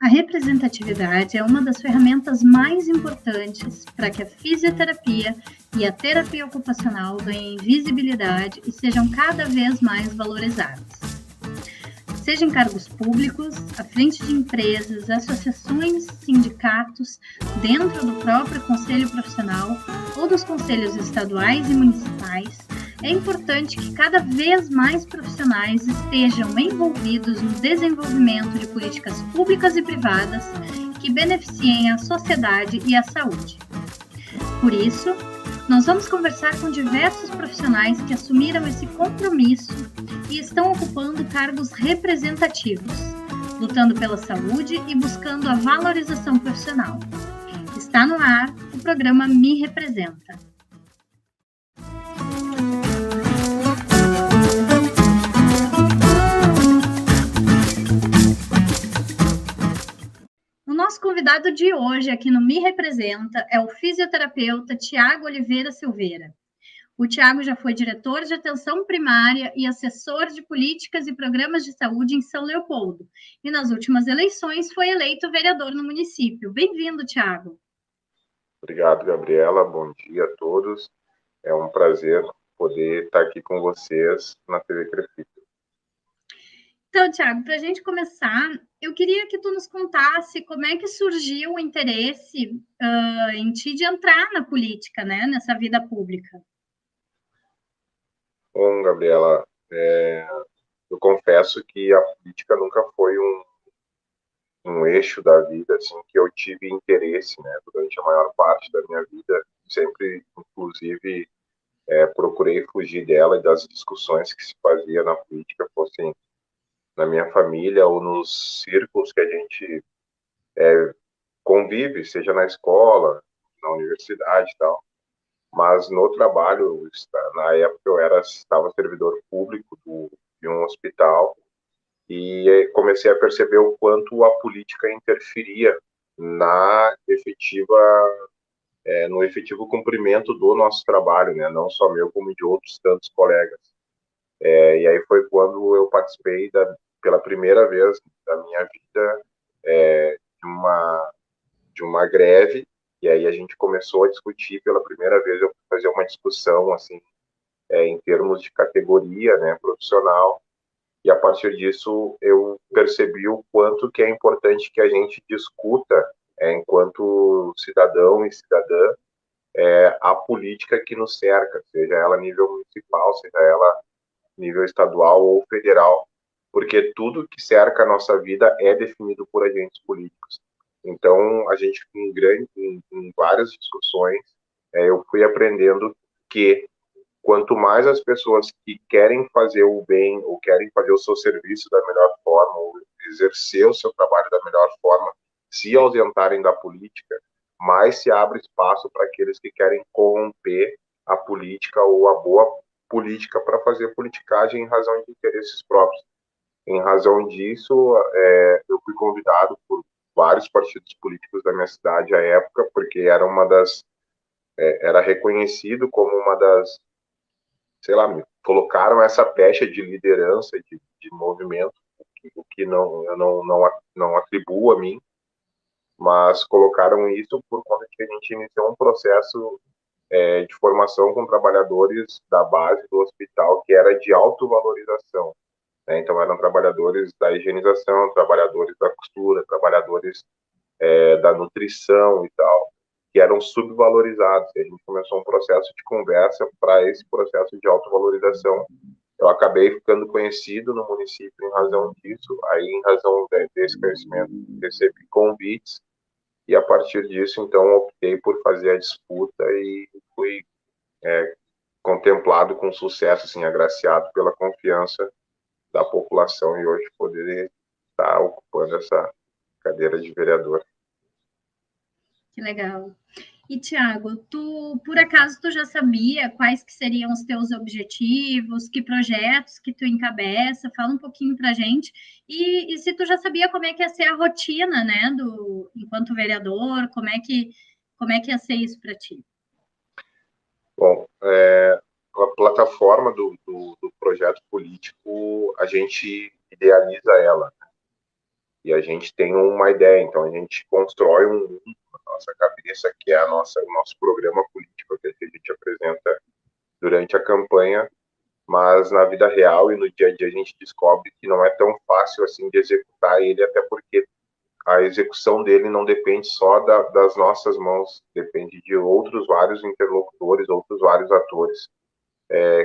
A representatividade é uma das ferramentas mais importantes para que a fisioterapia e a terapia ocupacional ganhem visibilidade e sejam cada vez mais valorizadas. Seja em cargos públicos, à frente de empresas, associações, sindicatos, dentro do próprio conselho profissional ou dos conselhos estaduais e municipais, é importante que cada vez mais profissionais estejam envolvidos no desenvolvimento de políticas públicas e privadas que beneficiem a sociedade e a saúde. Por isso, nós vamos conversar com diversos profissionais que assumiram esse compromisso e estão ocupando cargos representativos, lutando pela saúde e buscando a valorização profissional. Está no ar o programa Me Representa. O nosso convidado de hoje aqui no Me Representa é o fisioterapeuta Tiago Oliveira Silveira. O Tiago já foi diretor de atenção primária e assessor de políticas e programas de saúde em São Leopoldo. E nas últimas eleições foi eleito vereador no município. Bem-vindo, Tiago. Obrigado, Gabriela. Bom dia a todos. É um prazer poder estar aqui com vocês na TV Crefito. Então, Tiago, para a gente começar, eu queria que tu nos contasse como é que surgiu o interesse em ti de entrar na política, né, nessa vida pública. Bom, Gabriela, eu confesso que a política nunca foi um eixo da vida assim, que eu tive interesse, né, durante a maior parte da minha vida. Sempre, inclusive, procurei fugir dela e das discussões que se fazia na política, fossem na minha família ou nos círculos que a gente convive, seja na escola, na universidade e tal. Mas no trabalho, na época eu estava servidor público de um hospital e comecei a perceber o quanto a política interferia na efetiva, no efetivo cumprimento do nosso trabalho, né? Não só meu, como de outros tantos colegas. E aí foi quando eu participei pela primeira vez da minha vida de uma greve. E aí a gente começou a discutir pela primeira vez, eu fui fazer uma discussão assim, em termos de categoria, né, profissional. E a partir disso eu percebi o quanto que é importante que a gente discuta, enquanto cidadão e cidadã, a política que nos cerca, seja ela a nível municipal, seja ela nível estadual ou federal, porque tudo que cerca a nossa vida é definido por agentes políticos. Então, a gente, em várias discussões, eu fui aprendendo que quanto mais as pessoas que querem fazer o bem ou querem fazer o seu serviço da melhor forma, ou exercer o seu trabalho da melhor forma, se ausentarem da política, mais se abre espaço para aqueles que querem corromper a política ou a boa política para fazer politicagem em razão de interesses próprios. Em razão disso, eu fui convidado por vários partidos políticos da minha cidade à época, porque era era reconhecido como uma das, sei lá, me colocaram essa pecha de liderança, de movimento, o que eu não atribuo a mim, mas colocaram isso por conta de que a gente iniciou um processo de formação com trabalhadores da base do hospital, que era de autovalorização. Né? Então, eram trabalhadores da higienização, trabalhadores da costura, trabalhadores da nutrição e tal, que eram subvalorizados. E a gente começou um processo de conversa para esse processo de autovalorização. Eu acabei ficando conhecido no município em razão disso. Aí, em razão desse conhecimento, recebi convites e, a partir disso, então, optei por fazer a disputa e fui contemplado com sucesso, assim, agraciado pela confiança da população e hoje poder estar ocupando essa cadeira de vereador. Que legal. E, Tiago, por acaso, tu já sabia quais que seriam os teus objetivos, que projetos que tu encabeça? Fala um pouquinho pra gente. E se tu já sabia como é que ia ser a rotina, né, enquanto vereador, como é que ia ser isso para ti? Bom, a plataforma do projeto político, a gente idealiza ela. E a gente tem uma ideia, então a gente constrói um mundo na nossa cabeça, que é o nosso programa político que a gente apresenta durante a campanha, mas na vida real e no dia a dia a gente descobre que não é tão fácil assim de executar ele, até porque a execução dele não depende só das nossas mãos, depende de outros vários interlocutores, outros vários atores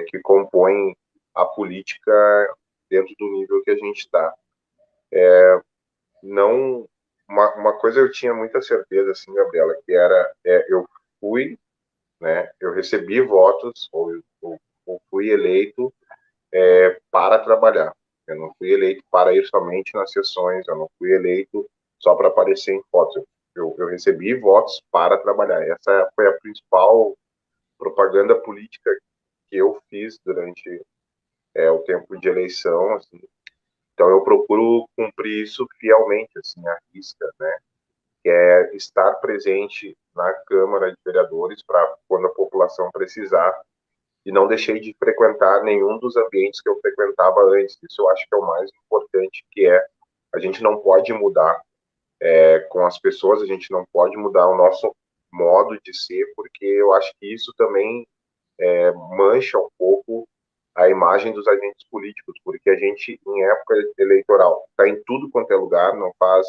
que compõem a política dentro do nível que a gente está. Não, uma coisa eu tinha muita certeza, assim, Gabriela, que era eu fui, né, eu recebi votos ou fui eleito para trabalhar. Eu não fui eleito para ir somente nas sessões, eu não fui eleito só para aparecer em fotos. Eu recebi votos para trabalhar. Essa foi a principal propaganda política que eu fiz durante o tempo de eleição. Assim. Então, eu procuro cumprir isso fielmente, assim, à risca, né? Que é estar presente na Câmara de Vereadores para quando a população precisar, e não deixei de frequentar nenhum dos ambientes que eu frequentava antes. Isso eu acho que é o mais importante, que é a gente não pode mudar com as pessoas, a gente não pode mudar o nosso modo de ser, porque eu acho que isso também mancha um pouco a imagem dos agentes políticos, porque a gente, em época eleitoral, está em tudo quanto é lugar, não faz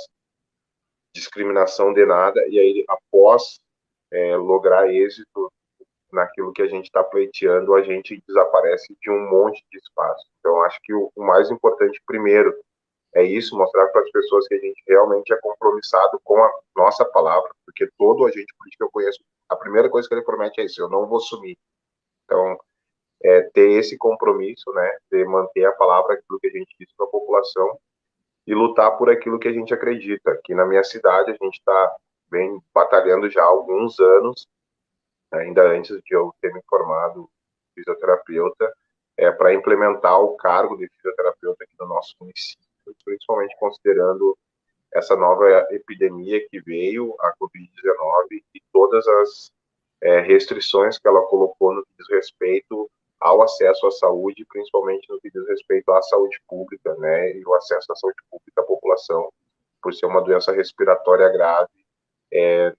discriminação de nada, e aí, após lograr êxito naquilo que a gente está pleiteando, a gente desaparece de um monte de espaço. Então, acho que o mais importante, primeiro, é isso, mostrar para as pessoas que a gente realmente é compromissado com a nossa palavra, porque todo agente político que eu conheço, a primeira coisa que ele promete é isso, eu não vou sumir. Então, ter esse compromisso, né, de manter a palavra, aquilo que a gente diz para a população, e lutar por aquilo que a gente acredita. Aqui na minha cidade, a gente está bem batalhando já há alguns anos, ainda antes de eu ter me formado fisioterapeuta, para implementar o cargo de fisioterapeuta aqui no nosso município, principalmente considerando essa nova epidemia que veio, a Covid-19, e todas as restrições que ela colocou no que diz respeito ao acesso à saúde, principalmente no que diz respeito à saúde pública, né, e o acesso à saúde pública à população, por ser uma doença respiratória grave,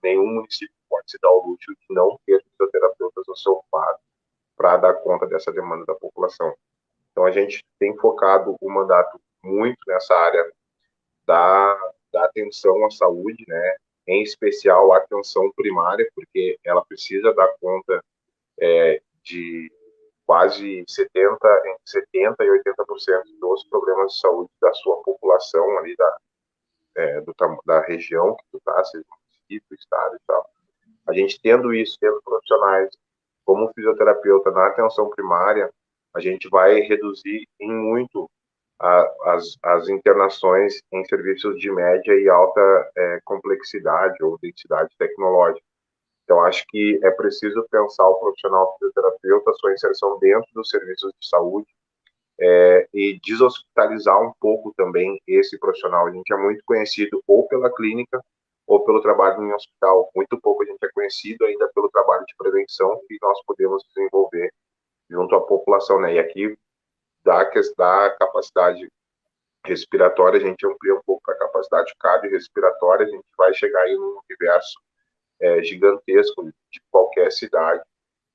nenhum município pode se dar o luxo de não ter fisioterapeutas no seu quadro para dar conta dessa demanda da população. Então, a gente tem focado o mandato muito nessa área da atenção à saúde, né? Em especial a atenção primária, porque ela precisa dar conta de quase 70 e 80% dos problemas de saúde da sua população ali da região que tu está, seja município, estado e tal. A gente tendo isso, tendo profissionais como fisioterapeuta na atenção primária, a gente vai reduzir em muito as internações em serviços de média e alta complexidade ou densidade tecnológica. Então, acho que é preciso pensar o profissional fisioterapeuta, sua inserção dentro dos serviços de saúde, e deshospitalizar um pouco também esse profissional. A gente é muito conhecido ou pela clínica ou pelo trabalho em hospital. Muito pouco a gente é conhecido ainda pelo trabalho de prevenção que nós podemos desenvolver junto à população, né? E aqui, da capacidade respiratória, a gente amplia um pouco a capacidade cardiorrespiratória, a gente vai chegar em um universo gigantesco de qualquer cidade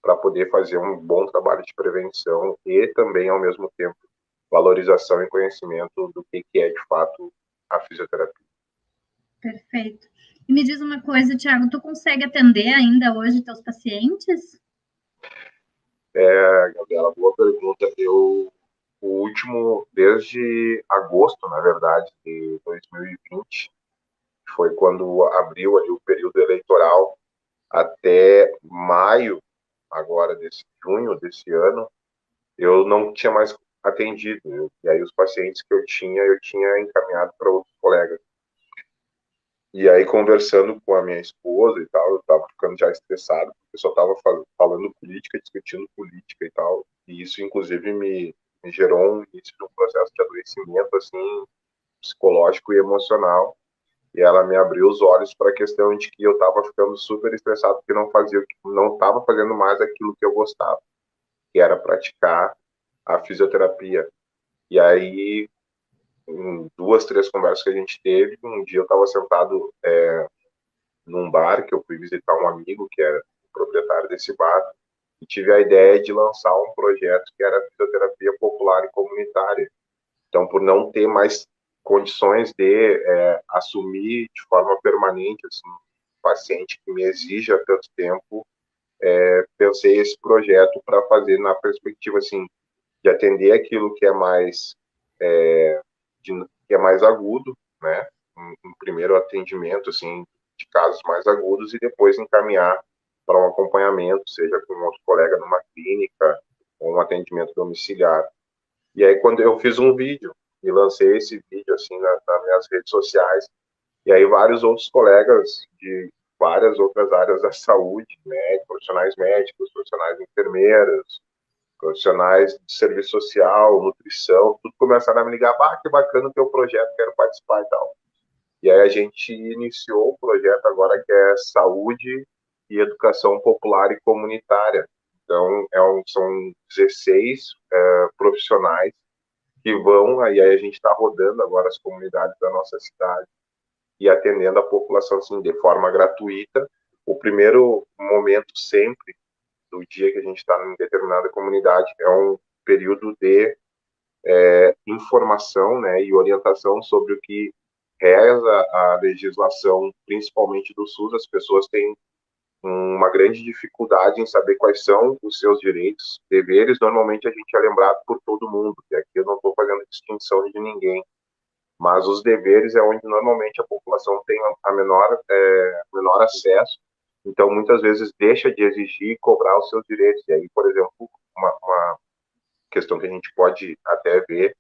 para poder fazer um bom trabalho de prevenção e também, ao mesmo tempo, valorização e conhecimento do que é, de fato, a fisioterapia. Perfeito. E me diz uma coisa, Tiago, tu consegue atender ainda hoje teus pacientes? Gabriela, boa pergunta. O último, desde agosto, na verdade, de 2020, foi quando abriu ali o período eleitoral, até maio, agora, junho desse ano, eu não tinha mais atendido. E aí os pacientes que eu tinha encaminhado para outros colegas. E aí, conversando com a minha esposa e tal, eu tava ficando já estressado, porque eu só tava falando política, discutindo política e tal. E isso, inclusive, me gerou um início de um processo de adoecimento, assim, psicológico e emocional. E ela me abriu os olhos para a questão de que eu tava ficando super estressado, porque não tava fazendo mais aquilo que eu gostava, que era praticar a fisioterapia. E aí, em 2, 3 conversas que a gente teve, um dia eu estava sentado num bar, que eu fui visitar um amigo que era o proprietário desse bar, e tive a ideia de lançar um projeto que era fisioterapia popular e comunitária. Então, por não ter mais condições de assumir de forma permanente assim, um paciente que me exija tanto tempo, pensei esse projeto para fazer na perspectiva assim de atender aquilo que é mais que é mais agudo, né? Um primeiro atendimento assim de casos mais agudos e depois encaminhar para um acompanhamento, seja com outro colega numa clínica ou um atendimento domiciliar. E aí quando eu fiz um vídeo e lancei esse vídeo assim nas minhas redes sociais, e aí vários outros colegas de várias outras áreas da saúde, né, profissionais médicos, profissionais enfermeiras, profissionais de serviço social, nutrição, tudo começaram a me ligar, que bacana o teu projeto, quero participar e tal. E aí a gente iniciou o projeto agora que é Saúde e Educação Popular e Comunitária. Então, são 16 profissionais que vão, aí a gente está rodando agora as comunidades da nossa cidade e atendendo a população assim, de forma gratuita. O primeiro momento sempre do dia que a gente está em determinada comunidade é um período de informação, né, e orientação sobre o que reza a legislação, principalmente do SUS. As pessoas têm uma grande dificuldade em saber quais são os seus direitos, deveres. Normalmente a gente é lembrado por todo mundo, e aqui eu não estou fazendo distinção de ninguém, mas os deveres é onde normalmente a população tem a menor acesso, então muitas vezes deixa de exigir e cobrar os seus direitos. E aí, por exemplo, uma questão que a gente pode até ver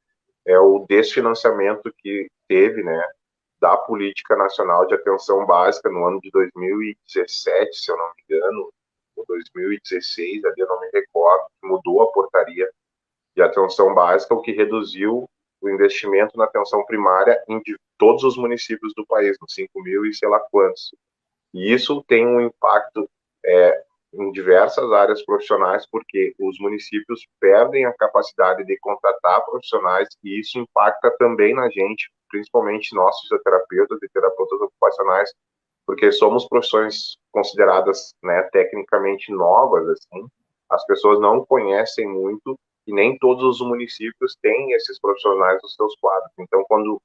é o desfinanciamento que teve, né, da Política Nacional de Atenção Básica no ano de 2017, se eu não me engano, ou 2016, ali eu não me recordo, mudou a portaria de atenção básica, o que reduziu o investimento na atenção primária em todos os municípios do país, nos 5 mil e sei lá quantos. E isso tem um impacto em diversas áreas profissionais, porque os municípios perdem a capacidade de contratar profissionais e isso impacta também na gente, principalmente nós fisioterapeutas e terapeutas ocupacionais, porque somos profissões consideradas, né, tecnicamente novas, assim, as pessoas não conhecem muito e nem todos os municípios têm esses profissionais nos seus quadros. Então, quando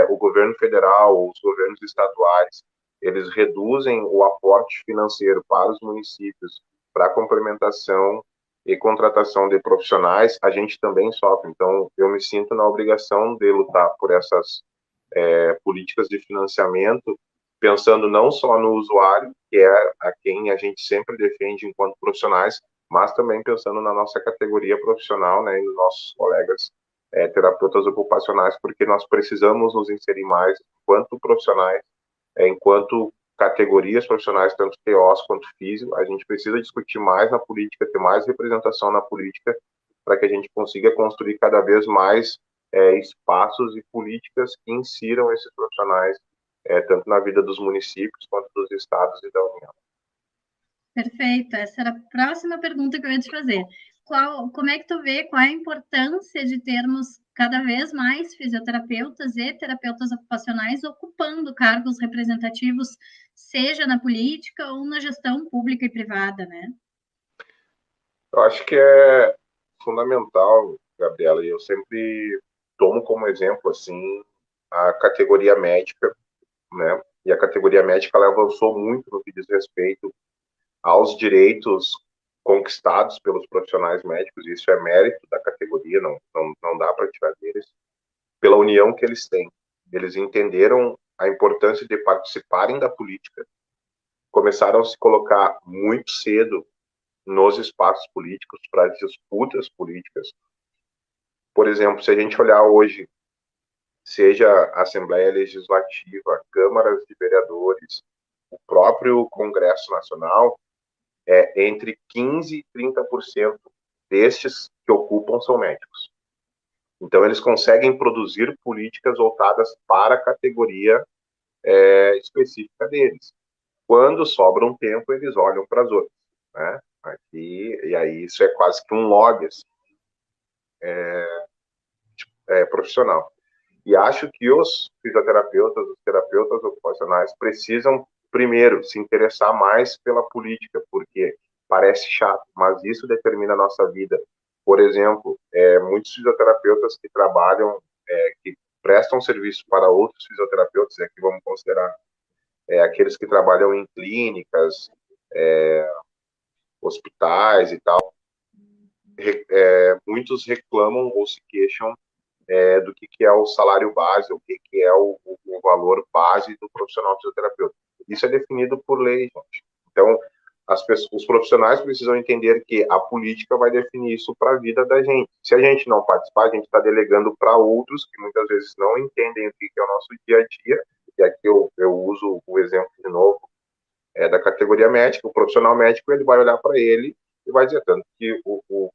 o governo federal, os governos estaduais, eles reduzem o aporte financeiro para os municípios para a complementação e contratação de profissionais, a gente também sofre. Então, eu me sinto na obrigação de lutar por essas políticas de financiamento, pensando não só no usuário, que é a quem a gente sempre defende enquanto profissionais, mas também pensando na nossa categoria profissional, né, e nos nossos colegas terapeutas ocupacionais, porque nós precisamos nos inserir mais enquanto profissionais, enquanto categorias profissionais, tanto TOs quanto físio. A gente precisa discutir mais na política, ter mais representação na política, para que a gente consiga construir cada vez mais espaços e políticas que insiram esses profissionais, tanto na vida dos municípios quanto dos estados e da União. Perfeito, essa era a próxima pergunta que eu ia te fazer. Como é que tu vê qual é a importância de termos cada vez mais fisioterapeutas e terapeutas ocupacionais ocupando cargos representativos, seja na política ou na gestão pública e privada, né? Eu acho que é fundamental, Gabriela, e eu sempre tomo como exemplo, assim, a categoria médica, né? E a categoria médica ela avançou muito no que diz respeito aos direitos conquistados pelos profissionais médicos, e isso é mérito da categoria, não dá para tirar deles, pela união que eles têm. Eles entenderam a importância de participarem da política, começaram a se colocar muito cedo nos espaços políticos, para disputas políticas. Por exemplo, se a gente olhar hoje, seja a Assembleia Legislativa, câmaras de vereadores, o próprio Congresso Nacional, entre 15% e 30% destes que ocupam são médicos. Então, eles conseguem produzir políticas voltadas para a categoria específica deles. Quando sobra um tempo, eles olham para as outras, né? Aqui, e aí isso é quase que um lobby assim, profissional. E acho que os fisioterapeutas, os terapeutas ocupacionais precisam, primeiro, se interessar mais pela política, porque parece chato, mas isso determina a nossa vida. Por exemplo, muitos fisioterapeutas que trabalham, que prestam serviço para outros fisioterapeutas, aqui vamos considerar aqueles que trabalham em clínicas, hospitais e tal, muitos reclamam ou se queixam do que é o salário base, o que é o valor base do profissional fisioterapeuta. Isso é definido por lei, gente. Então, os profissionais precisam entender que a política vai definir isso para a vida da gente. Se a gente não participar, a gente está delegando para outros que muitas vezes não entendem o que é o nosso dia a dia. E aqui eu uso o exemplo de novo da categoria médica. O profissional médico ele vai olhar para ele e vai dizer tanto que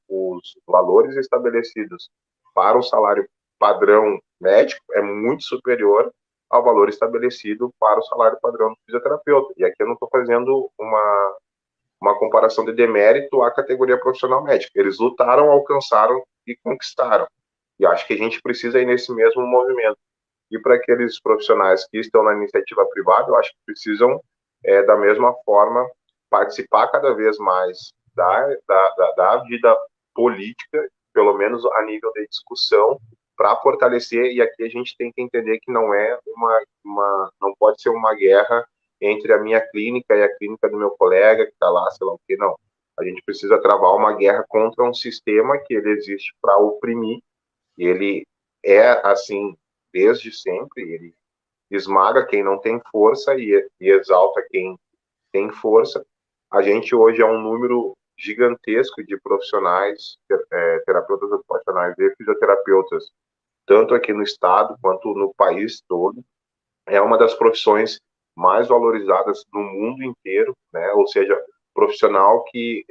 os valores estabelecidos para o salário padrão médico é muito superior ao valor estabelecido para o salário padrão do fisioterapeuta. E aqui eu não estou fazendo uma comparação de demérito à categoria profissional médica. Eles lutaram, alcançaram e conquistaram. E acho que a gente precisa ir nesse mesmo movimento. E para aqueles profissionais que estão na iniciativa privada, eu acho que precisam, da mesma forma, participar cada vez mais da vida política, pelo menos a nível de discussão, para fortalecer. E aqui a gente tem que entender que não é não pode ser uma guerra entre a minha clínica e a clínica do meu colega que está lá, sei lá o que, não. A gente precisa travar uma guerra contra um sistema que ele existe para oprimir, e ele é assim desde sempre, ele esmaga quem não tem força e exalta quem tem força. A gente hoje é um número gigantesco de profissionais, terapeutas ocupacionais e fisioterapeutas, tanto aqui no estado quanto no país todo. É uma das profissões mais valorizadas no mundo inteiro, né? Ou seja, profissional que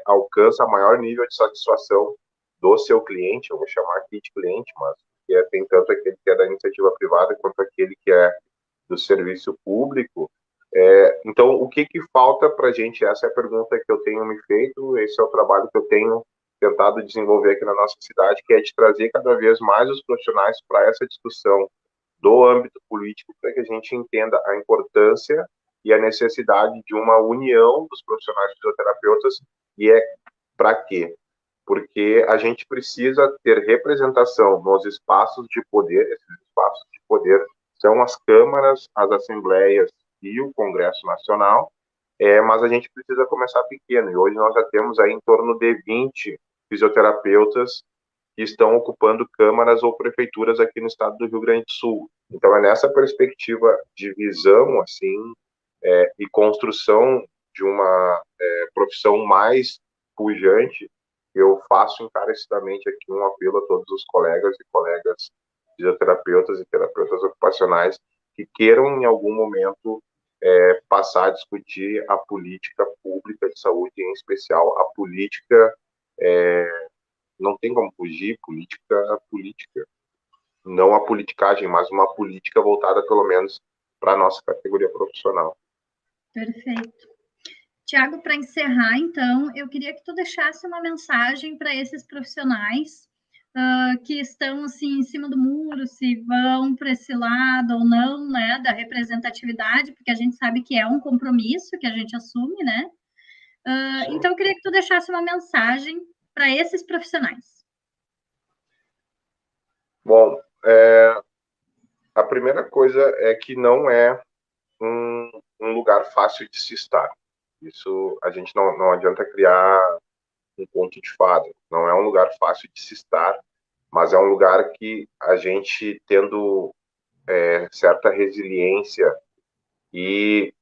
alcança maior nível de satisfação do seu cliente, eu vou chamar aqui de cliente, mas tem tanto aquele que é da iniciativa privada quanto aquele que é do serviço público. Então, o que falta para a gente? Essa é a pergunta que eu tenho me feito, esse é o trabalho que eu tenho tentado desenvolver aqui na nossa cidade, que é de trazer cada vez mais os profissionais para essa discussão do âmbito político, para que a gente entenda a importância e a necessidade de uma união dos profissionais fisioterapeutas. E para quê? Porque a gente precisa ter representação nos espaços de poder. Esses espaços de poder são as câmaras, as assembleias e o Congresso Nacional, mas a gente precisa começar pequeno, e hoje nós já temos aí em torno de 20 fisioterapeutas que estão ocupando câmaras ou prefeituras aqui no estado do Rio Grande do Sul. Então, é nessa perspectiva de visão, assim, e construção de uma profissão mais pujante, eu faço encarecidamente aqui um apelo a todos os colegas e colegas fisioterapeutas e terapeutas ocupacionais que queiram, em algum momento, passar a discutir a política pública de saúde, em especial a política, não tem como fugir, política, não a politicagem, mas uma política voltada, pelo menos, para a nossa categoria profissional. Perfeito. Tiago, para encerrar, então, eu queria que tu deixasse uma mensagem para esses profissionais que estão assim em cima do muro, se vão para esse lado ou não, né, da representatividade, porque a gente sabe que é um compromisso que a gente assume, né? Então, eu queria que tu deixasse uma mensagem para esses profissionais. Bom, a primeira coisa é que não é um lugar fácil de se estar. Isso a gente não adianta criar um conto de fada. Não é um lugar fácil de se estar, mas é um lugar que a gente, tendo certa resiliência e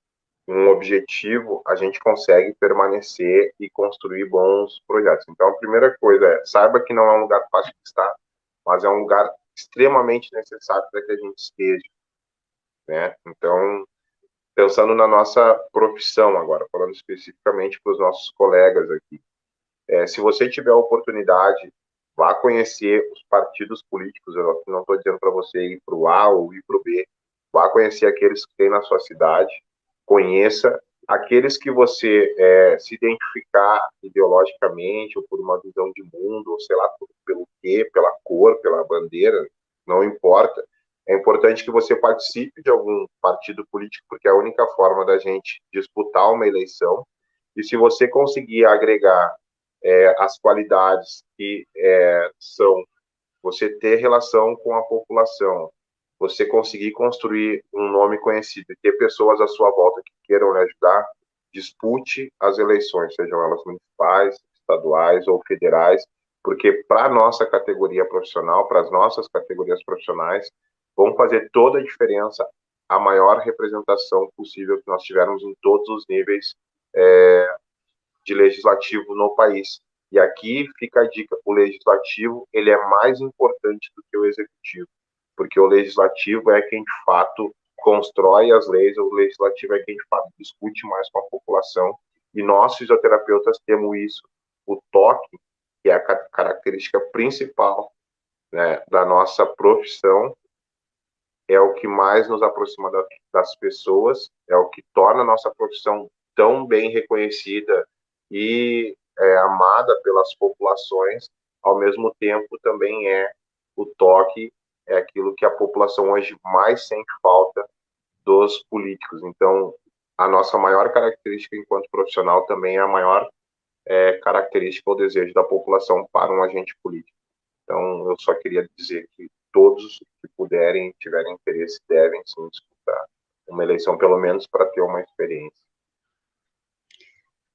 um objetivo, a gente consegue permanecer e construir bons projetos. Então, a primeira coisa saiba que não é um lugar fácil de estar, mas é um lugar extremamente necessário para que a gente esteja, né? Então, pensando na nossa profissão agora, falando especificamente para os nossos colegas aqui, se você tiver a oportunidade, vá conhecer os partidos políticos. Eu não estou dizendo para você ir para o A ou ir para o B. Vá conhecer aqueles que tem na sua cidade. Conheça aqueles que você se identificar ideologicamente ou por uma visão de mundo, ou sei lá pelo quê, pela cor, pela bandeira, não importa. É importante que você participe de algum partido político, porque é a única forma da gente disputar uma eleição. E se você conseguir agregar as qualidades que são você ter relação com a população, você conseguir construir um nome conhecido e ter pessoas à sua volta que queiram lhe ajudar, dispute as eleições, sejam elas municipais, estaduais ou federais, porque para a nossa categoria profissional, para as nossas categorias profissionais, vão fazer toda a diferença a maior representação possível que nós tivermos em todos os níveis de legislativo no país. E aqui fica a dica, o legislativo ele é mais importante do que o executivo, porque o legislativo é quem de fato constrói as leis, o legislativo é quem de fato discute mais com a população, e nós fisioterapeutas temos isso, o toque, que é a característica principal, né, da nossa profissão, é o que mais nos aproxima das pessoas, é o que torna a nossa profissão tão bem reconhecida e amada pelas populações, ao mesmo tempo também o toque, é aquilo que a população hoje mais sente falta dos políticos. Então, a nossa maior característica enquanto profissional também é a maior característica ou desejo da população para um agente político. Então, eu só queria dizer que todos que puderem, tiverem interesse, devem sim disputar uma eleição, pelo menos para ter uma experiência.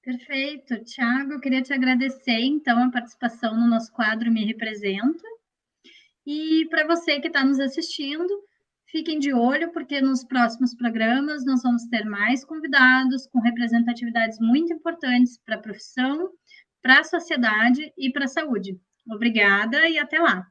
Perfeito. Tiago, eu queria te agradecer, então, a participação no nosso quadro Me Representa. E para você que está nos assistindo, fiquem de olho, porque nos próximos programas nós vamos ter mais convidados com representatividades muito importantes para a profissão, para a sociedade e para a saúde. Obrigada e até lá!